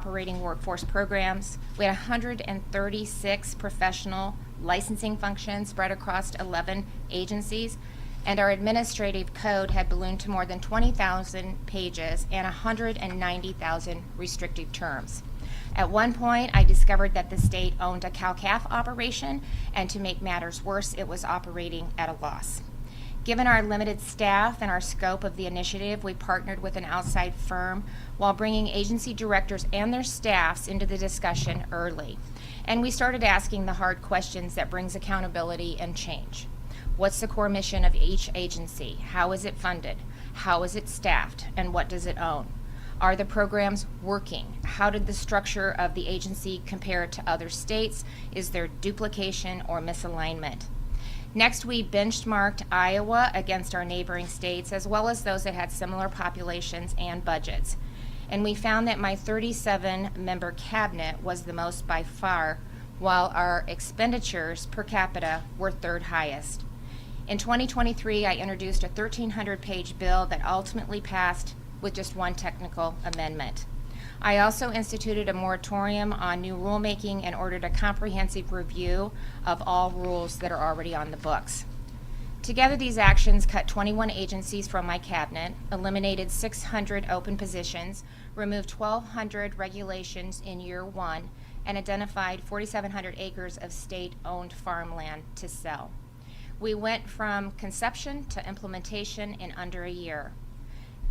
operating workforce programs. We had 136 professional licensing functions spread across 11 agencies, and our administrative code had ballooned to more than 20,000 pages and 190,000 restrictive terms. At one point, I discovered that the state owned a cow-calf operation, and to make matters worse, it was operating at a loss. Given our limited staff and our scope of the initiative, we partnered with an outside firm while bringing agency directors and their staffs into the discussion early. And we started asking the hard questions that brings accountability and change. What's the core mission of each agency? How is it funded? How is it staffed? And what does it own? Are the programs working? How did the structure of the agency compare to other states? Is there duplication or misalignment? Next, we benchmarked Iowa against our neighboring states, as well as those that had similar populations and budgets. And we found that my 37-member cabinet was the most by far, while our expenditures per capita were third highest. In 2023, I introduced a 1,300-page bill that ultimately passed with just one technical amendment. I also instituted a moratorium on new rulemaking and ordered a comprehensive review of all rules that are already on the books. Together, these actions cut 21 agencies from my cabinet, eliminated 600 open positions, removed 1,200 regulations in year one, and identified 4,700 acres of state-owned farmland to sell. We went from conception to implementation in under a year.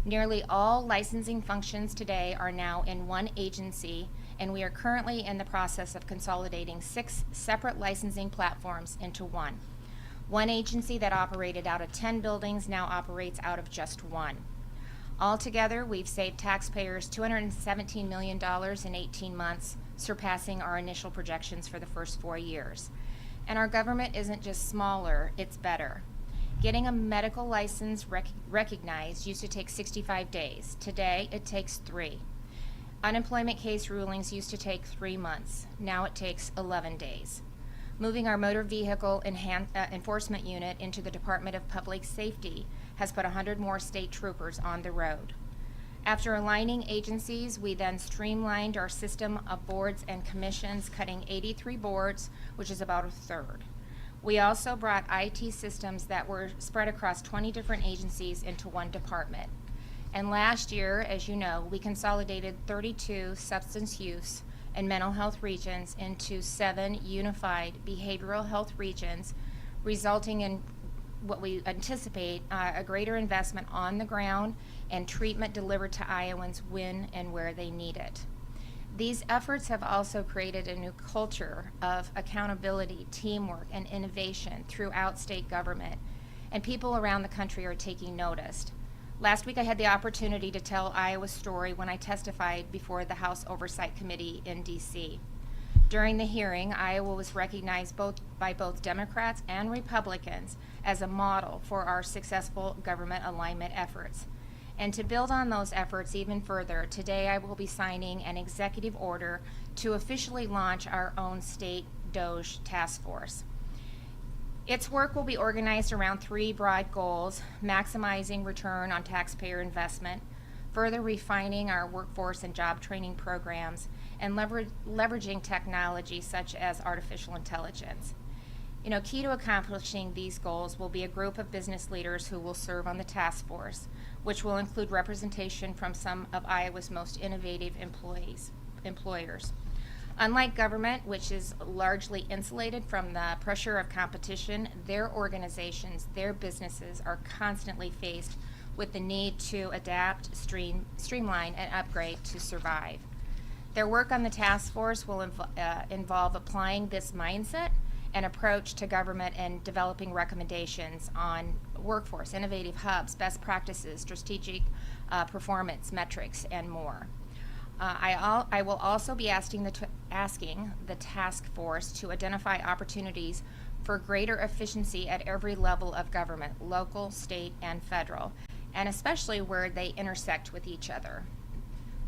Nearly all licensing functions today are now in one agency, and we are currently in the process of consolidating 6 separate licensing platforms into one. One agency that operated out of 10 buildings now operates out of just one. Altogether, we've saved taxpayers $217 million in 18 months, surpassing our initial projections for the first 4 years. And our government isn't just smaller, it's better. Getting a medical license recognized used to take 65 days. Today, it takes 3. Unemployment case rulings used to take 3 months. Now it takes 11 days. Moving our motor vehicle enforcement unit into the Department of Public Safety has put 100 more state troopers on the road. After aligning agencies, we then streamlined our system of boards and commissions, cutting 83 boards, which is about a third. We also brought IT systems that were spread across 20 different agencies into one department. And last year, as you know, we consolidated 32 substance use and mental health regions into 7 unified behavioral health regions, resulting in what we anticipate a greater investment on the ground and treatment delivered to Iowans when and where they need it. These efforts have also created a new culture of accountability, teamwork, and innovation throughout state government, and people around the country are taking notice. Last week I had the opportunity to tell Iowa's story when I testified before the House Oversight Committee in D.C. During the hearing, Iowa was recognized by both Democrats and Republicans as a model for our successful government alignment efforts. And to build on those efforts even further, today I will be signing an executive order to officially launch our own state DOGE task force. Its work will be organized around 3 broad goals: maximizing return on taxpayer investment, further refining our workforce and job training programs, and leveraging technology such as artificial intelligence. Key to accomplishing these goals will be a group of business leaders who will serve on the task force, which will include representation from some of Iowa's most innovative employers. Unlike government, which is largely insulated from the pressure of competition, their organizations, their businesses are constantly faced with the need to adapt, streamline, and upgrade to survive. Their work on the task force will involve applying this mindset and approach to government and developing recommendations on workforce, innovative hubs, best practices, strategic performance metrics, and more. I will also be asking the task force to identify opportunities for greater efficiency at every level of government, local, state, and federal, and especially where they intersect with each other.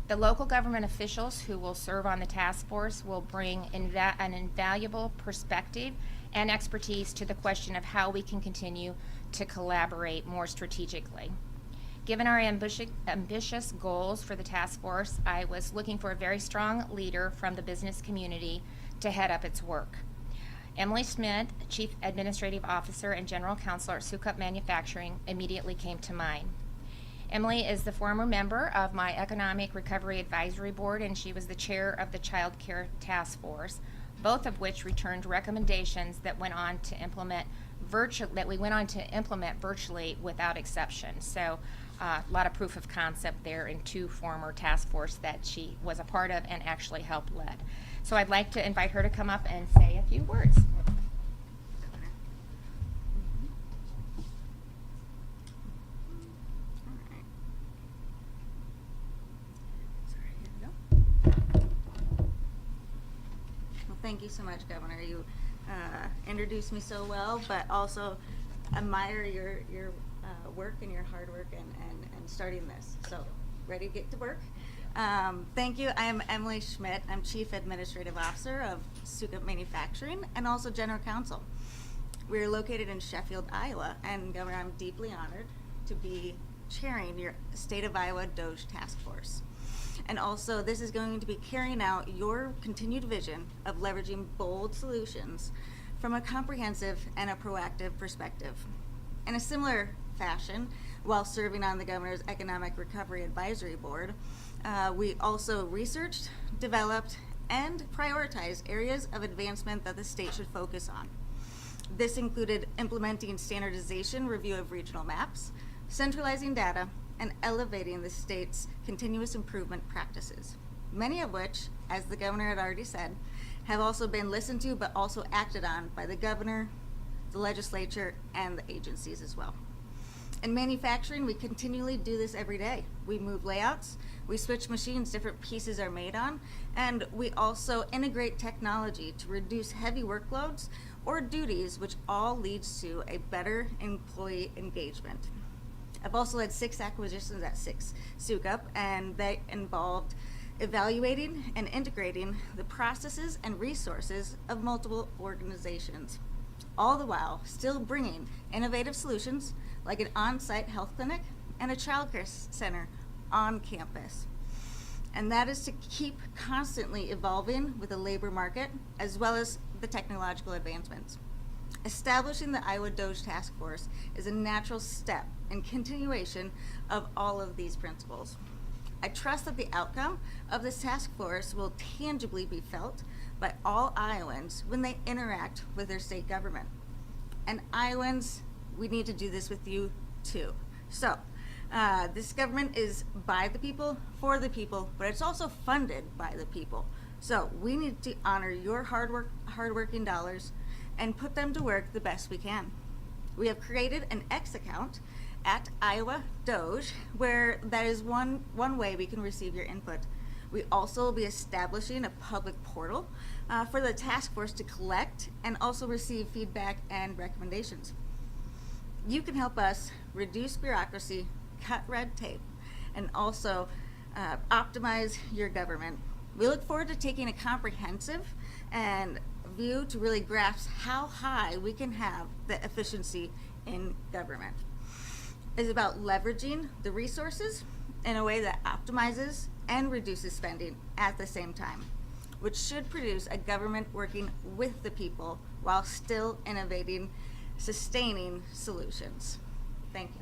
The local government officials who will serve on the task force will bring an invaluable perspective and expertise to the question of how we can continue to collaborate more strategically. Given our ambitious goals for the task force, I was looking for a very strong leader from the business community to head up its work. Emily Schmidt, Chief Administrative Officer and General Counsel at Sukup Manufacturing, immediately came to mind. Emily is the former member of my Economic Recovery Advisory Board, and she was the chair of the Child Care Task Force, both of which returned recommendations that we went on to implement virtually without exception. So a lot of proof of concept there in two former task force that she was a part of and actually helped lead. So I'd like to invite her to come up and say a few words. Thank you so much, Governor. You introduced me so well, but also admire your work and your hard work and starting this. So, ready to get to work? Thank you. I am Emily Schmidt. I'm Chief Administrative Officer of Sukup Manufacturing and also General Counsel. We're located in Sheffield, Iowa, and Governor, I'm deeply honored to be chairing your State of Iowa DOGE Task Force. And also, this is going to be carrying out your continued vision of leveraging bold solutions from a comprehensive and a proactive perspective. In a similar fashion, while serving on the Governor's Economic Recovery Advisory Board, we also researched, developed, and prioritized areas of advancement that the state should focus on. This included implementing standardization review of regional maps, centralizing data, and elevating the state's continuous improvement practices, many of which, as the Governor had already said, have also been listened to but also acted on by the Governor, the legislature, and the agencies as well. In manufacturing, we continually do this every day. We move layouts, we switch machines different pieces are made on, and we also integrate technology to reduce heavy workloads or duties, which all leads to a better employee engagement. I've also led 6 acquisitions at Sukup, and they involved evaluating and integrating the processes and resources of multiple organizations, all the while still bringing innovative solutions like an on-site health clinic and a child care center on campus. And that is to keep constantly evolving with the labor market as well as the technological advancements. Establishing the Iowa DOGE Task Force is a natural step in continuation of all of these principles. I trust that the outcome of this task force will tangibly be felt by all Iowans when they interact with their state government. And Iowans, we need to do this with you too. So, this government is by the people, for the people, but it's also funded by the people. So we need to honor your hardworking dollars and put them to work the best we can. We have created an X account at Iowa DOGE, where that is one way we can receive your input. We also will be establishing a public portal for the task force to collect and also receive feedback and recommendations. You can help us reduce bureaucracy, cut red tape, and also optimize your government. We look forward to taking a comprehensive and view to really grasp how high we can have the efficiency in government. It's about leveraging the resources in a way that optimizes and reduces spending at the same time, which should produce a government working with the people while still innovating, sustaining solutions. Thank you.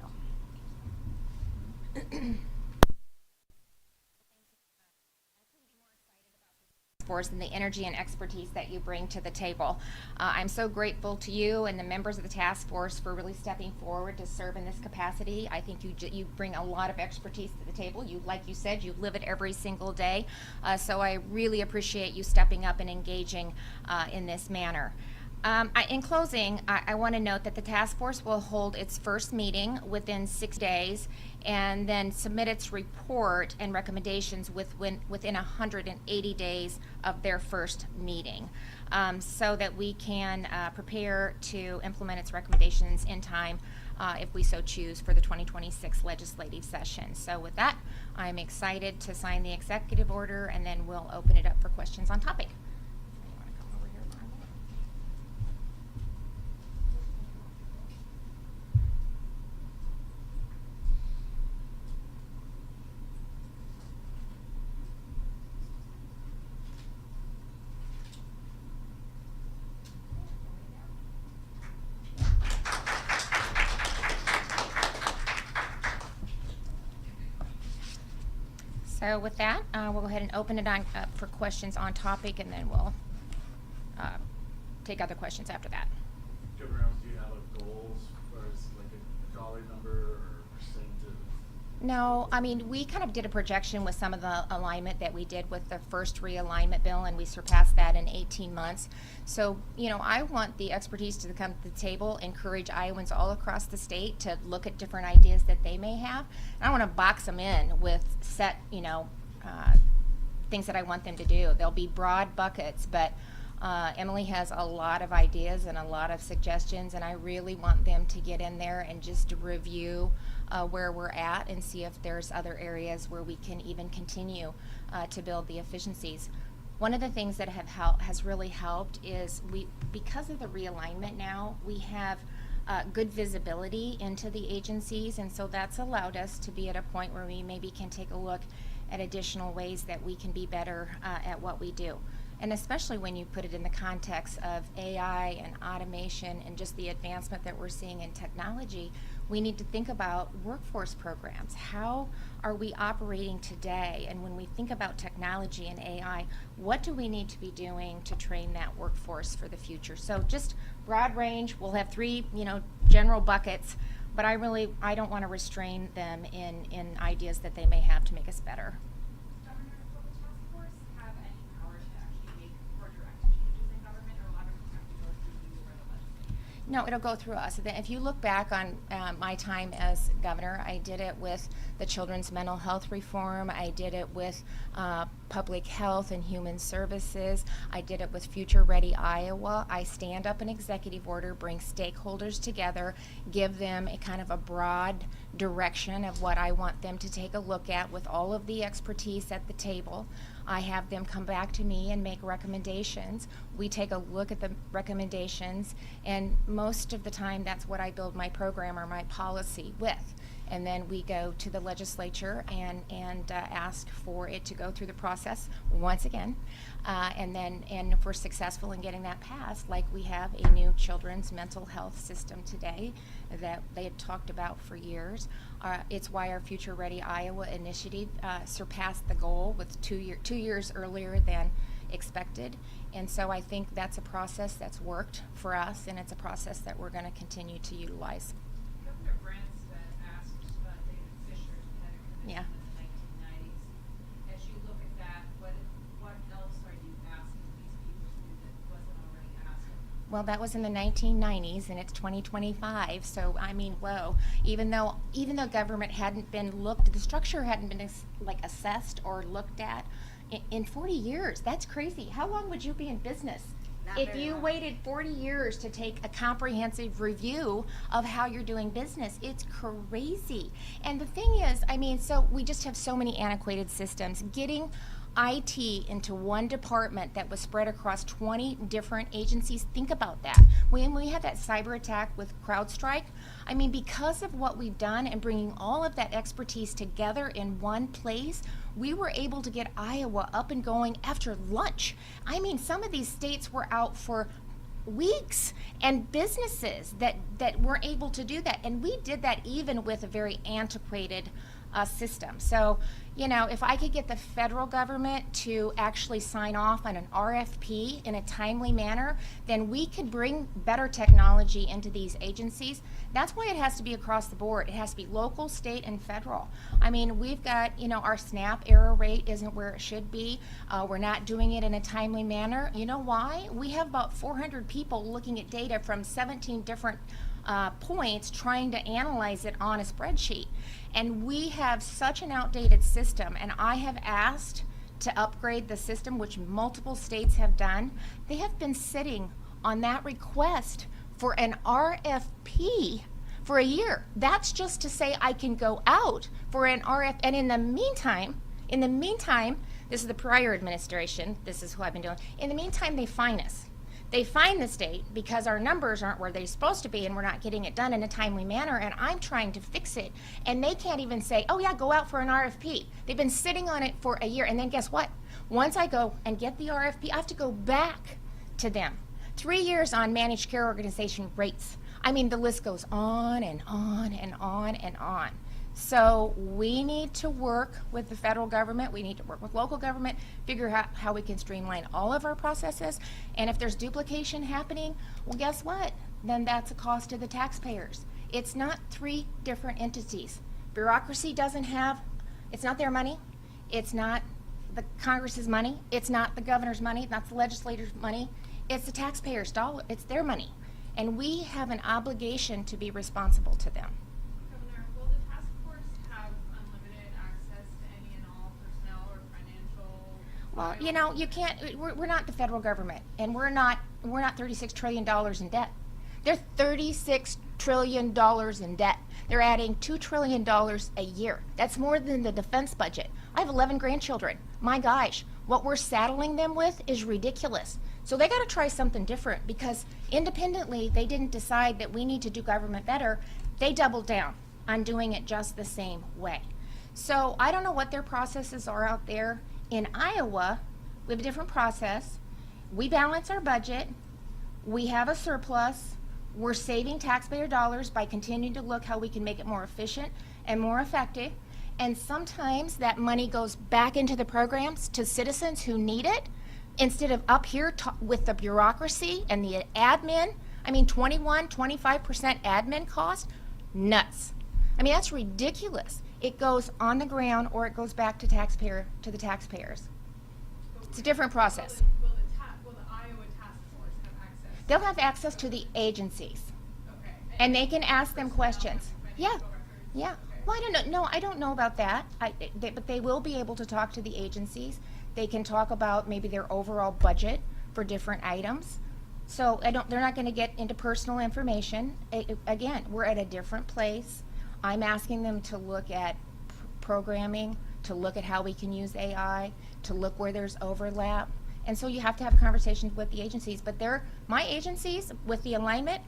Force and the energy and expertise that you bring to the table. I'm so grateful to you and the members of the task force for really stepping forward to serve in this capacity. I think you bring a lot of expertise to the table. You, like you said, you live it every single day. So I really appreciate you stepping up and engaging in this manner. In closing, I want to note that the task force will hold its first meeting within 6 days and then submit its report and recommendations within 180 days of their first meeting, so that we can prepare to implement its recommendations in time if we so choose for the 2026 legislative session. So with that, I'm excited to sign the executive order, and then we'll open it up for questions on topic. So with that, we'll go ahead and open it up for questions on topic, and then we'll take other questions after that. Governor Reynolds, do you have a goal as far as like a dollar number or percent of? No, I mean, we kind of did a projection with some of the alignment that we did with the first realignment bill, and we surpassed that in 18 months. So, you know, I want the expertise to come to the table, encourage Iowans all across the state to look at different ideas that they may have. I don't want to box them in with set, you know, things that I want them to do. There'll be broad buckets, but Emily has a lot of ideas and a lot of suggestions, and I really want them to get in there and just review where we're at and see if there's other areas where we can even continue to build the efficiencies. One of the things that has really helped is because of the realignment now, we have good visibility into the agencies, and so that's allowed us to be at a point where we maybe can take a look at additional ways that we can be better at what we do. And especially when you put it in the context of AI and automation and just the advancement that we're seeing in technology, we need to think about workforce programs. How are we operating today? And when we think about technology and AI, what do we need to be doing to train that workforce for the future? So just broad range. We'll have 3, you know, general buckets, but I don't want to restrain them in ideas that they may have to make us better. Governor, will the task force have any power to actually make or direct changes in government, or will everything have to go through you or the legislature? No, it'll go through us. If you look back on my time as governor, I did it with the children's mental health reform. I did it with public health and human services. I did it with Future Ready Iowa. I stand up an executive order, bring stakeholders together, give them a kind of a broad direction of what I want them to take a look at with all of the expertise at the table. I have them come back to me and make recommendations. We take a look at the recommendations, and most of the time that's what I build my program or my policy with. And then we go to the legislature and ask for it to go through the process once again. And if we're successful in getting that passed, like we have a new children's mental health system today that they had talked about for years. It's why our Future Ready Iowa initiative surpassed the goal with 2 years earlier than expected. And so I think that's a process that's worked for us, and it's a process that we're going to continue to utilize. Governor Branstad asked David Fisher to head a commission Yeah. in the 1990s. As you look at that, what else are you asking these people to do that wasn't already asked? Well, that was in the 1990s, and it's 2025. So I mean, whoa! Even though government hadn't been the structure hadn't been assessed or looked at in 40 years. That's crazy. How long would you be in business Not if very you long. waited 40 years to take a comprehensive review of how you're doing business? It's crazy. And the thing is, I mean, so we just have so many antiquated systems. Getting IT into one department that was spread across 20 different agencies. Think about that. When we had that cyber attack with CrowdStrike, I mean, because of what we've done and bringing all of that expertise together in one place, we were able to get Iowa up and going after lunch. I mean, some of these states were out for weeks, and businesses that weren't able to do that. And we did that even with a very antiquated system. So, you know, if I could get the federal government to actually sign off on an RFP in a timely manner, then we could bring better technology into these agencies. That's why it has to be across the board. It has to be local, state, and federal. I mean, we've got, you know, our SNAP error rate isn't where it should be. We're not doing it in a timely manner. You know why? We have about 400 people looking at data from 17 different points, trying to analyze it on a spreadsheet. And we have such an outdated system, and I have asked to upgrade the system, which multiple states have done. They have been sitting on that request for an RFP for a year. That's just to say I can go out for an RF, and in the meantime, this is the prior administration, this is who I've been doing, in the meantime, they fine us. They fine the state because our numbers aren't where they're supposed to be, and we're not getting it done in a timely manner, and I'm trying to fix it. And they can't even say, oh yeah, go out for an RFP. They've been sitting on it for a year, and then guess what? Once I go and get the RFP, I have to go back to them. 3 years on managed care organization rates. I mean, the list goes on and on and on and on. So we need to work with the federal government, we need to work with local government, figure out how we can streamline all of our processes. And if there's duplication happening, well, guess what? Then that's a cost to the taxpayers. It's not three different entities. Bureaucracy doesn't have, it's not their money, it's not the Congress's money, it's not the governor's money, not the legislator's money, it's the taxpayers' dollar, it's their money. And we have an obligation to be responsible to them. Governor, will the task force have unlimited access to any and all personnel or financial? Well, you know, you can't, we're not the federal government, and we're not $36 trillion in debt. They're $36 trillion in debt. They're adding $2 trillion a year. That's more than the defense budget. I have 11 grandchildren. My gosh, what we're saddling them with is ridiculous. So they got to try something different, because independently they didn't decide that we need to do government better. They doubled down on doing it just the same way. So I don't know what their processes are out there. In Iowa, we have a different process. We balance our budget. We have a surplus. We're saving taxpayer dollars by continuing to look how we can make it more efficient and more effective. And sometimes that money goes back into the programs to citizens who need it, instead of up here with the bureaucracy and the admin. I mean, 25% admin cost? Nuts. I mean, that's ridiculous. It goes on the ground, or it goes back to the taxpayers. It's a different process. Will the Iowa task force have access? They'll have access to the agencies, Okay. and they can ask them questions. Yeah, Financial records? yeah. Okay. Well, I don't know. No, I don't know about that. But they will be able to talk to the agencies. They can talk about maybe their overall budget for different items. So they're not going to get into personal information. Again, we're at a different place. I'm asking them to look at programming, to look at how we can use AI, to look where there's overlap. And so you have to have conversations with the agencies. But my agencies, with the alignment,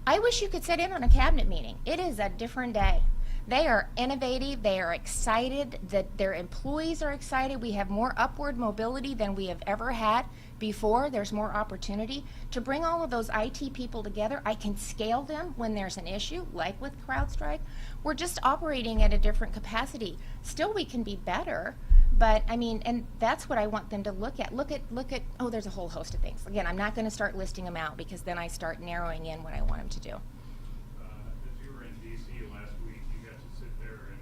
I wish you could sit in on a cabinet meeting. It is a different day. They are innovative. They are excited. That their employees are excited. We have more upward mobility than we have ever had before. There's more opportunity to bring all of those IT people together. I can scale them when there's an issue, like with CrowdStrike. We're just operating at a different capacity. Still, we can be better. But I mean, and that's what I want them to look at. Look at. Oh, there's a whole host of things. Again, I'm not going to start listing them out, because then I start narrowing in what I want them to do. If you were in D.C. last week, you got to sit there and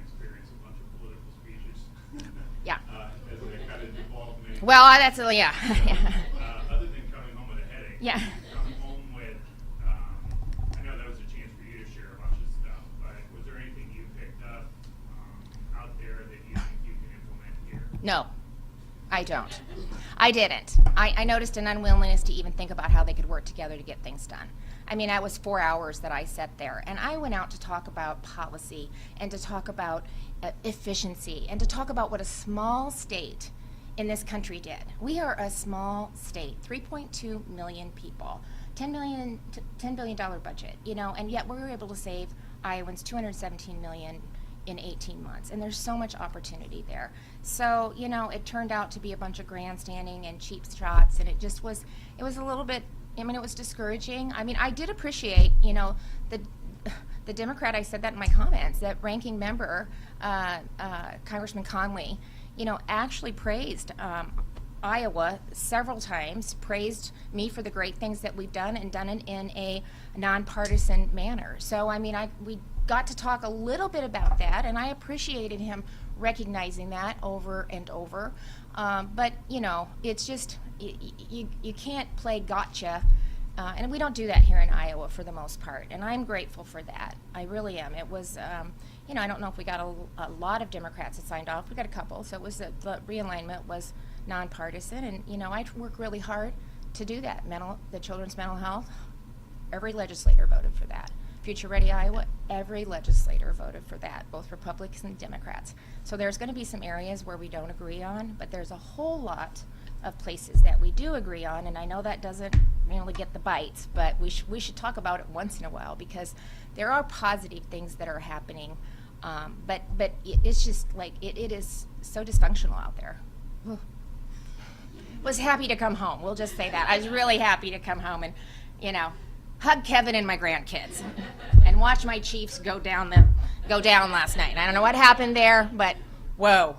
experience a bunch of political speeches. Yeah. As they kind of devolved into. Well, that's yeah. Other than coming home with a headache. Yeah. Coming home with, I know that was a chance for you to share a bunch of stuff, but was there anything you picked up out there that you think you can implement here? No, I don't. I didn't. I noticed an unwillingness to even think about how they could work together to get things done. I mean, that was 4 hours that I sat there, and I went out to talk about policy and to talk about efficiency and to talk about what a small state in this country did. We are a small state, 3.2 million people, $10 billion budget, you know, and yet we were able to save Iowans $217 million in 18 months, and there's so much opportunity there. So, you know, it turned out to be a bunch of grandstanding and cheap shots, and it was a little bit, I mean, it was discouraging. I mean, I did appreciate, you know, the Democrat, I said that in my comments, that ranking member, Congressman Conley, you know, actually praised Iowa several times, praised me for the great things that we've done, and done it in a nonpartisan manner. So, I mean, we got to talk a little bit about that, and I appreciated him recognizing that over and over. But, you know, it's just, you can't play gotcha, and we don't do that here in Iowa for the most part, and I'm grateful for that. I really am. It was, you know, I don't know if we got a lot of Democrats that signed off. We got a couple, so it was the realignment was nonpartisan, and, you know, I work really hard to do that. The children's mental health, every legislator voted for that. Future Ready Iowa, every legislator voted for that, both Republicans and Democrats. So there's going to be some areas where we don't agree on, but there's a whole lot of places that we do agree on, and I know that doesn't really get the bites, but we should talk about it once in a while, because there are positive things that are happening, but it's just like it is so dysfunctional out there. Ugh. Was happy to come home. We'll just say that. I was really happy to come home, and, you know, hug Kevin and my grandkids and watch my Chiefs go down last night. I don't know what happened there, but whoa.